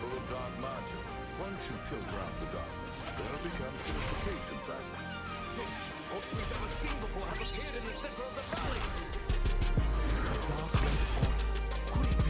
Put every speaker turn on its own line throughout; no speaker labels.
full of dark magic. Once you filter out the darkness, they'll become purification fragments.
The torch we've never seen before has appeared in the center of the valley.
A dark red orb. Could it be?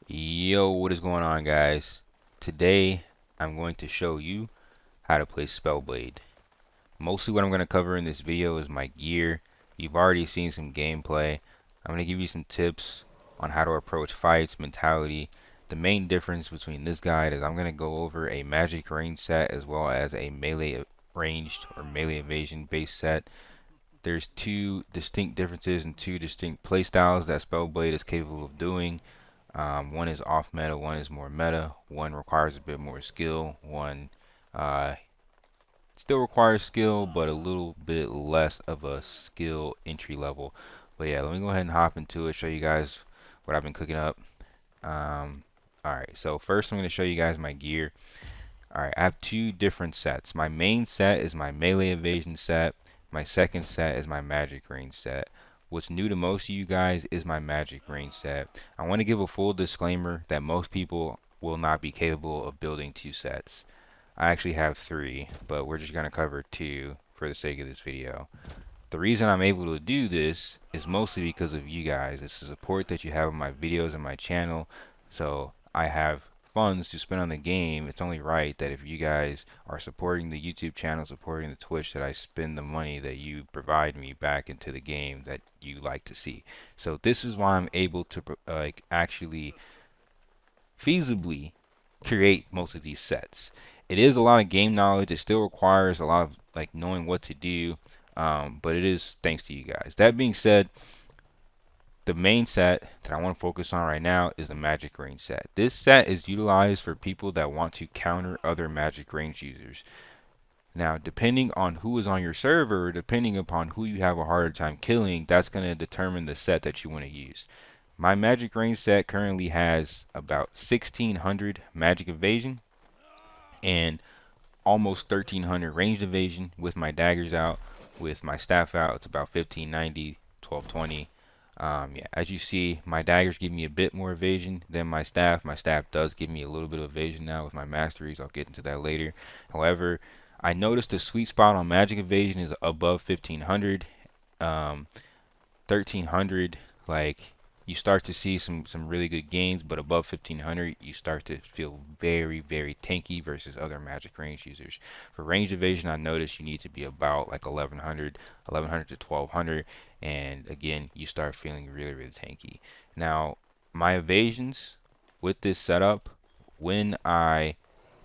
Yo, what is going on, guys? Today I'm going to show you how to play Spellblade. Mostly what I'm going to cover in this video is my gear. You've already seen some gameplay. I'm going to give you some tips on how to approach fights, mentality. The main difference between this guide is I'm going to go over a magic range set as well as a melee ranged or melee evasion based set. There's two distinct differences and two distinct playstyles that Spellblade is capable of doing. One is off meta, one is more meta. One requires a bit more skill. One still requires skill, but a little bit less of a skill entry level. But yeah, let me go ahead and hop into it, show you guys what I've been cooking up. Alright, so first I'm going to show you guys my gear. Alright, I have two different sets. My main set is my melee evasion set. My second set is my magic range set. What's new to most of you guys is my magic range set. I want to give a full disclaimer that most people will not be capable of building two sets. I actually have three, but we're just going to cover two for the sake of this video. The reason I'm able to do this is mostly because of you guys. It's the support that you have on my videos and my channel. So I have funds to spend on the game. It's only right that if you guys are supporting the YouTube channel, supporting the Twitch, that I spend the money that you provide me back into the game that you like to see. So this is why I'm able to actually feasibly create most of these sets. It is a lot of game knowledge. It still requires a lot of knowing what to do, but it is thanks to you guys. That being said, the main set that I want to focus on right now is the magic range set. This set is utilized for people that want to counter other magic range users. Now, depending on who is on your server, depending upon who you have a harder time killing, that's going to determine the set that you want to use. My magic range set currently has about 1600 magic evasion and almost 1300 ranged evasion with my daggers out. With my staff out, it's about 1590, 1220. Yeah, as you see, my daggers give me a bit more evasion than my staff. My staff does give me a little bit of evasion now with my masteries. I'll get into that later. However, I noticed the sweet spot on magic evasion is above 1500. 1300, you start to see some really good gains, but above 1500 you start to feel very tanky versus other magic range users. For range evasion, I noticed you need to be about 1100 to 1200, and again you start feeling really tanky. Now my evasions with this setup, when I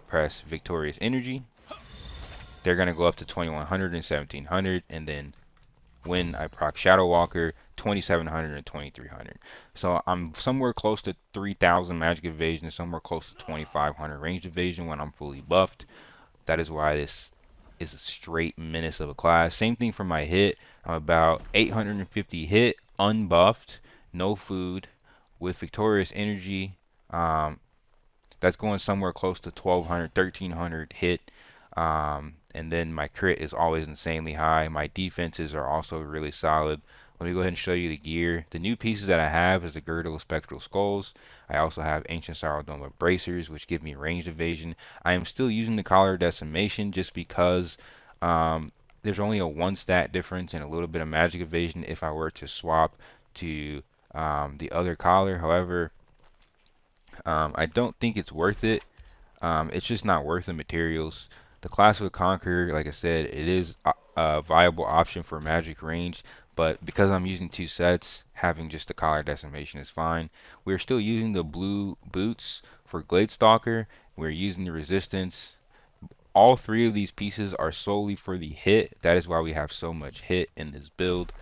press victorious energy, they're gonna go up to 2100 and 1700, and then when I proc Shadow Walker, 2700 and 2300. So I'm somewhere close to 3000 magic evasion and somewhere close to 2500 ranged evasion when I'm fully buffed. That is why this is a straight menace of a class. Same thing for my hit. I'm about 850 hit, unbuffed, no food, with victorious energy. That's going somewhere close to 1200, 1300 hit. And then my crit is always insanely high. My defenses are also really solid let me go ahead and show you the gear. The new pieces that I have is the Girdle of Spectral Skulls. I also have Ancient Sorrow Dome Bracers, which give me ranged evasion. I am still using the Collar of Decimation just because there's only a 1 stat difference and a little bit of magic evasion if I were to swap to the other collar. However, I don't think it's worth it. It's just not worth the materials. The Classic Conqueror, like I said, it is a viable option for magic range, but because I'm using 2 sets, having just the Collar Decimation is fine. We're still using the blue boots for Glade Stalker. We're using the resistance. All 3 of these pieces are solely for the hit. That is why we have so much hit in this build.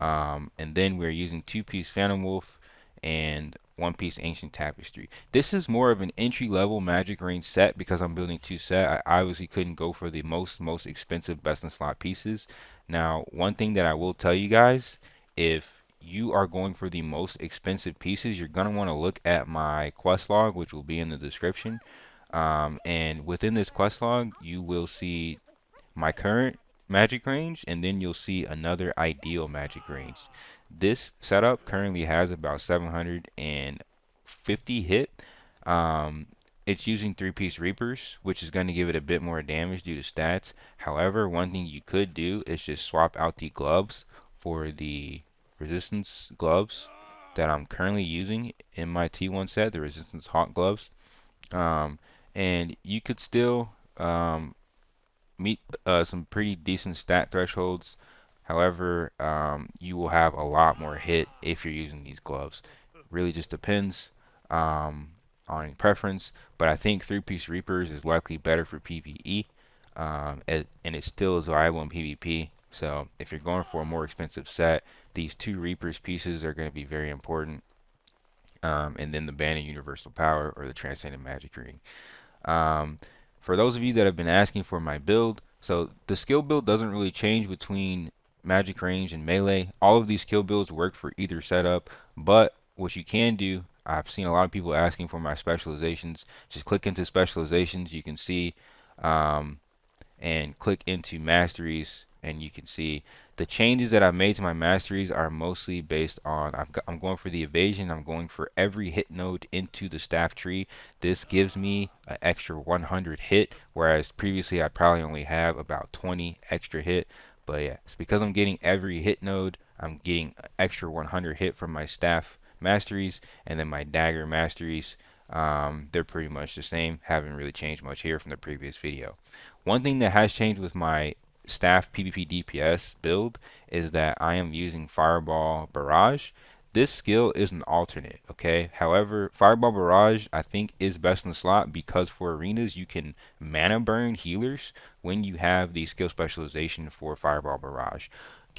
And then we're using 2-piece Phantom Wolf and 1-piece Ancient Tapestry. This is more of an entry-level Magic range set because I'm building 2 set. I obviously couldn't go for the most expensive best in slot pieces. Now, one thing that I will tell you guys, if you are going for the most expensive pieces, you're going to want to look at my Questlog, which will be in the description. And within this Questlog, you will see my current magic range, and then you'll see another ideal magic range. This setup currently has about 750 hit. It's using 3-piece Reapers, which is going to give it a bit more damage due to stats. However, one thing you could do is just swap out the gloves for the resistance gloves that I'm currently using in my T1 set, the resistance hawk gloves. And you could still meet some pretty decent stat thresholds. However, you will have a lot more hit if you're using these gloves. Really just depends on preference, but I think 3-piece Reapers is likely better for PvE, and it still is viable in PvP. So if you're going for a more expensive set, these 2 Reapers pieces are going to be very important. And then the Band of Universal Power or the Transcendent Magic Ring. For those of you that have been asking for my build, so the skill build doesn't really change between magic range and melee. All of these skill builds work for either setup, but what you can do, I've seen a lot of people asking for my specializations. Just click into specializations, you can see, and click into masteries, and you can see the changes that I've made to my masteries are mostly based on I'm going for the evasion. I'm going for every hit node into the staff tree. This gives me an extra 100 hit, whereas previously I'd probably only have about 20 extra hit. But yeah, it's because I'm getting every hit node, I'm getting an extra 100 hit from my staff masteries, and then my dagger masteries. They're pretty much the same. Haven't really changed much here from the previous video. One thing that has changed with my staff PvP DPS build is that I am using Fireball Barrage. This skill is an alternate, okay? However, Fireball Barrage I think is best in the slot because for arenas you can mana burn healers when you have the skill specialization for Fireball Barrage.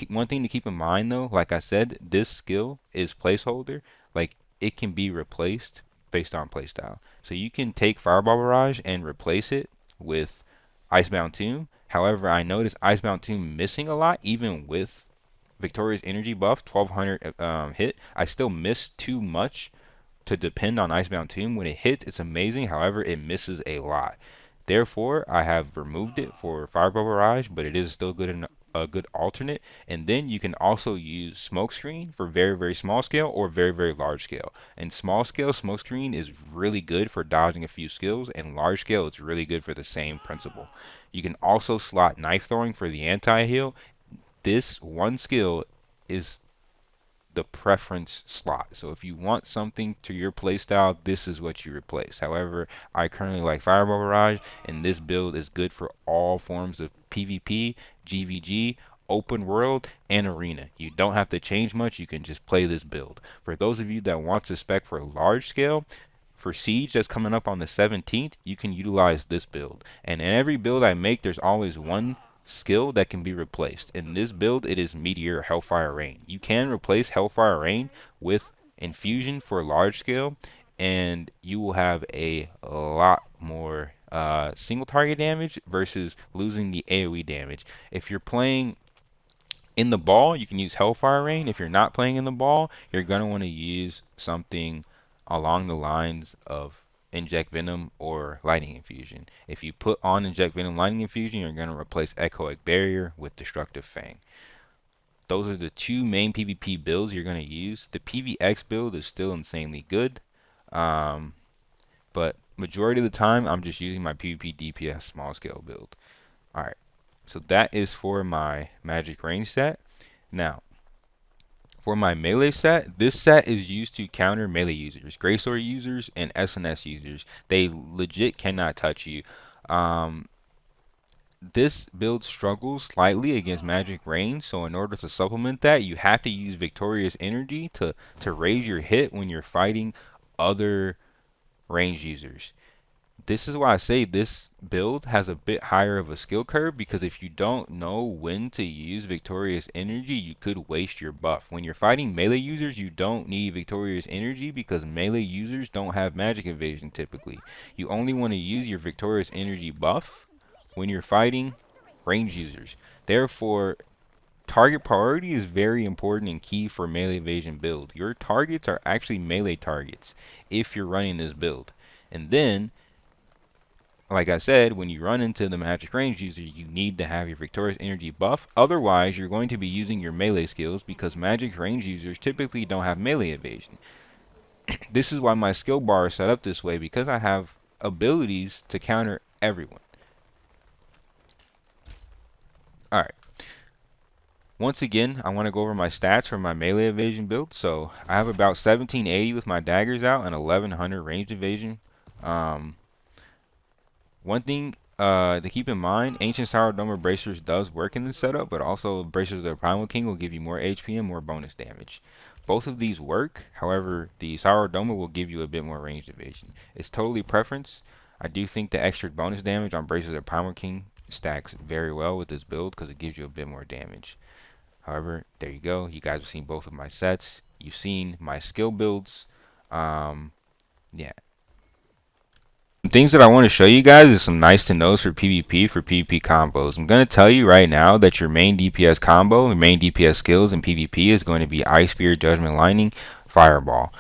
One thing to keep in mind though, like I said, this skill is placeholder. Like it can be replaced based on playstyle. So you can take Fireball Barrage and replace it with Icebound Tomb. However, I noticed Icebound Tomb missing a lot, even with Victoria's energy buff, 1200 hit. I still miss too much to depend on Icebound Tomb. When it hits, it's amazing. However, it misses a lot. Therefore, I have removed it for Fireball Barrage, but it is still good a good alternate. And then you can also use Smokescreen for very small scale or very large scale. And small scale Smokescreen is really good for dodging a few skills, and large scale it's really good for the same principle. You can also slot Knife Throwing for the anti-heal. This one skill is the preference slot. So if you want something to your playstyle, this is what you replace. However, I currently like Fireball Barrage, and this build is good for all forms of PvP, GVG, open world, and arena. You don't have to change much. You can just play this build. For those of you that want to spec for large scale, for Siege that's coming up on the 17th, you can utilize this build. And in every build I make, there's always one skill that can be replaced. In this build, it is Meteor Hellfire Rain. You can replace Hellfire Rain with Infusion for large scale, and you will have a lot more single target damage versus losing the AoE damage. If you're playing in the ball, you can use Hellfire Rain. If you're not playing in the ball, you're going to want to use something along the lines of Inject Venom or Lightning Infusion. If you put on Inject Venom Lightning Infusion, you're going to replace Echoic Barrier with Destructive Fang. those are the two main PvP builds you're going to use. The PvX build is still insanely good, but majority of the time I'm just using my PvP DPS small scale build. Alright, so that is for my magic range set. Now, for my melee set, this set is used to counter melee users, Greysword users, and SNS users. They legit cannot touch you. This build struggles slightly against magic range, so in order to supplement that, you have to use victorious energy to raise your hit when you're fighting other range users. This is why I say this build has a bit higher of a skill curve, because if you don't know when to use victorious energy, you could waste your buff. When you're fighting melee users, you don't need victorious energy because melee users don't have magic evasion typically. You only want to use your victorious energy buff when you're fighting range users. Therefore, target priority is very important and key for melee evasion build. Your targets are actually melee targets if you're running this build. And then, like I said, when you run into the magic range user, you need to have your victorious energy buff. Otherwise, you're going to be using your melee skills because magic range users typically don't have melee evasion. This is why my skill bar is set up this way, because I have abilities to counter everyone. Alright. Once again, I want to go over my stats for my melee evasion build. So I have about 1780 with my daggers out and 1100 ranged evasion. One thing to keep in mind, Ancient Sour Domer Bracers does work in this setup, but also Bracers of the Primal King will give you more HP and more bonus damage. Both of these work, however, the Sour Domer will give you a bit more ranged evasion. It's totally preference. I do think the extra bonus damage on Bracers of the Primal King stacks very well with this build because it gives you a bit more damage. However, there you go. You guys have seen both of my sets. You've seen my skill builds. Yeah. Things that I want to show you guys is some nice to knows for PvP combos. I'm going to tell you right now that your main DPS combo, your main DPS skills in PvP is going to be Ice Spear, Judgment Lightning, Fireball.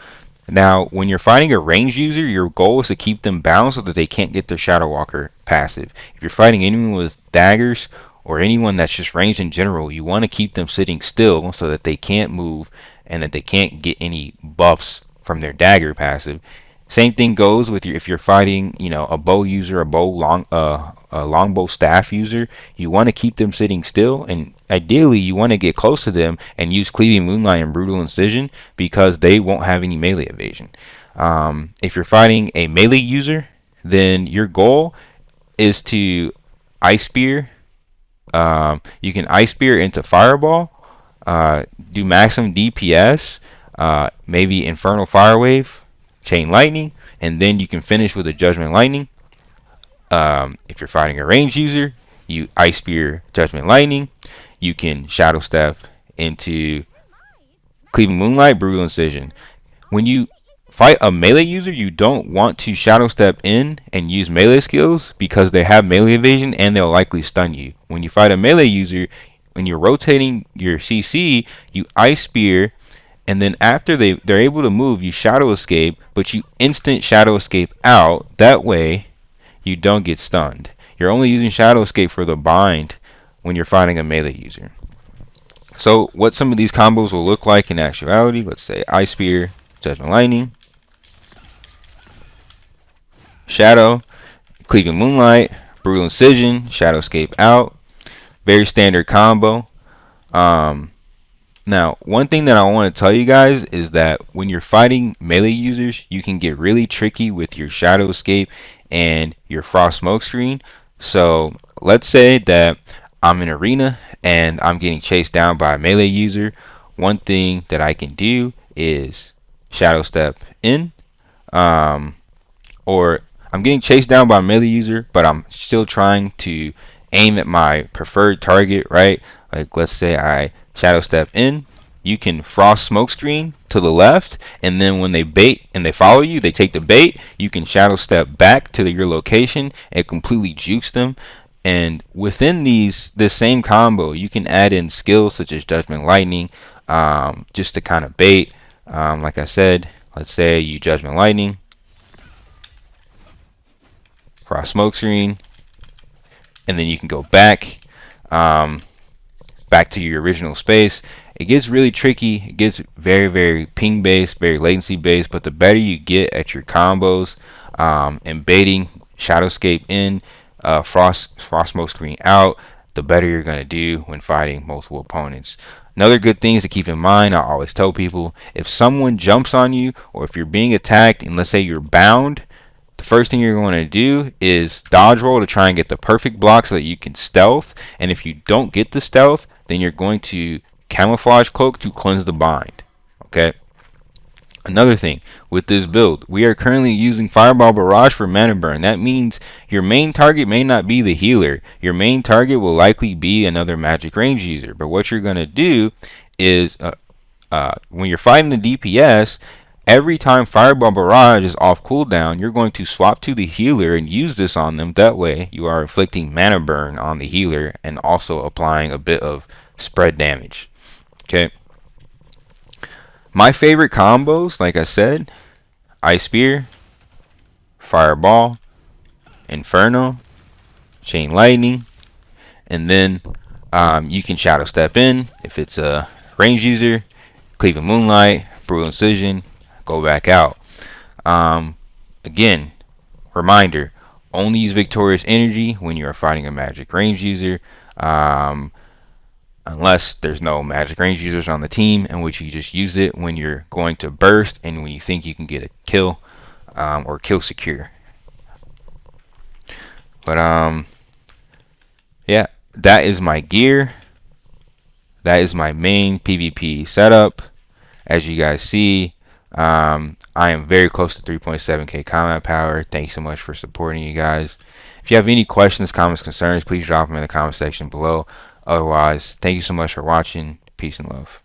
Now, when you're fighting a range user, your goal is to keep them bound so that they can't get their Shadow Walker passive. If you're fighting anyone with daggers or anyone that's just ranged in general, you want to keep them sitting still so that they can't move and that they can't get any buffs from their dagger passive. Same thing goes with if you're fighting, a bow user, a longbow staff user. You want to keep them sitting still, and ideally you want to get close to them and use Cleaving Moonlight and Brutal Incision because they won't have any melee evasion. If you're fighting a melee user, then your goal is to Ice Spear. You can Ice Spear into Fireball, do maximum DPS, maybe Infernal Fire Wave, Chain Lightning, and then you can finish with a Judgment Lightning. If you're fighting a range user, you Ice Spear, Judgment Lightning. You can Shadow Step into Cleaving Moonlight, Brutal Incision. When you fight a melee user, you don't want to Shadow Step in and use melee skills because they have melee evasion and they'll likely stun you. When you fight a melee user, when you're rotating your CC, you Ice Spear, and then after they're able to move, you Shadow Escape, but you instant Shadow Escape out. That way, you don't get stunned. You're only using Shadow Escape for the bind when you're fighting a melee user. So what some of these combos will look like in actuality, let's say Ice Spear, Judgment Lightning, Shadow, Cleaving Moonlight, Brutal Incision, Shadow Escape out. Very standard combo. Now, one thing that I want to tell you guys is that when you're fighting melee users, you can get really tricky with your Shadow Escape and your Frost Smokescreen. So let's say that I'm in arena and I'm getting chased down by a melee user. One thing that I can do is Shadow Step in, or I'm getting chased down by a melee user, but I'm still trying to aim at my preferred target, right? Like, let's say I Shadow Step in. You can Frost Smokescreen to the left, and then when they bait and they follow you, they take the bait. You can Shadow Step back to your location and completely juice them. And within this same combo, you can add in skills such as Judgment Lightning, just to kind of bait. Like I said, let's say you Judgment Lightning, Frost Smokescreen, and then you can go back. back to your original space. It gets really tricky. It gets very, very ping based, very latency based. But the better you get at your combos, and baiting, Shadowscape in, Frost Smoke Screen out, the better you're going to do when fighting multiple opponents. Another good thing is to keep in mind, I always tell people, if someone jumps on you or if you're being attacked and let's say you're bound, the first thing you're going to do is dodge roll to try and get the perfect block so that you can stealth. And if you don't get the stealth, then you're going to camouflage cloak to cleanse the bind. Okay. Another thing with this build, we are currently using Fireball Barrage for mana burn. That means your main target may not be the healer. Your main target will likely be another magic range user. But what you're going to do is when you're fighting the DPS, every time Fireball Barrage is off cooldown, you're going to swap to the healer and use this on them. That way you are inflicting mana burn on the healer and also applying a bit of spread damage. Okay. My favorite combos, like I said, Ice Spear, Fireball, Inferno, Chain Lightning, and then you can Shadow Step in if it's a range user, Cleaving Moonlight, Brutal Incision, go back out. Again, reminder, only use Victorious Energy when you are fighting a magic range user. Unless there's no magic range users on the team, in which you just use it when you're going to burst and when you think you can get a kill, or kill secure. But yeah, that is my gear. That is my main PvP setup. As you guys see, I am very close to 3.7k combat power. Thanks so much for supporting, you guys. If you have any questions, comments, concerns, please drop them in the comment section below. Otherwise, thank you so much for watching. Peace and love.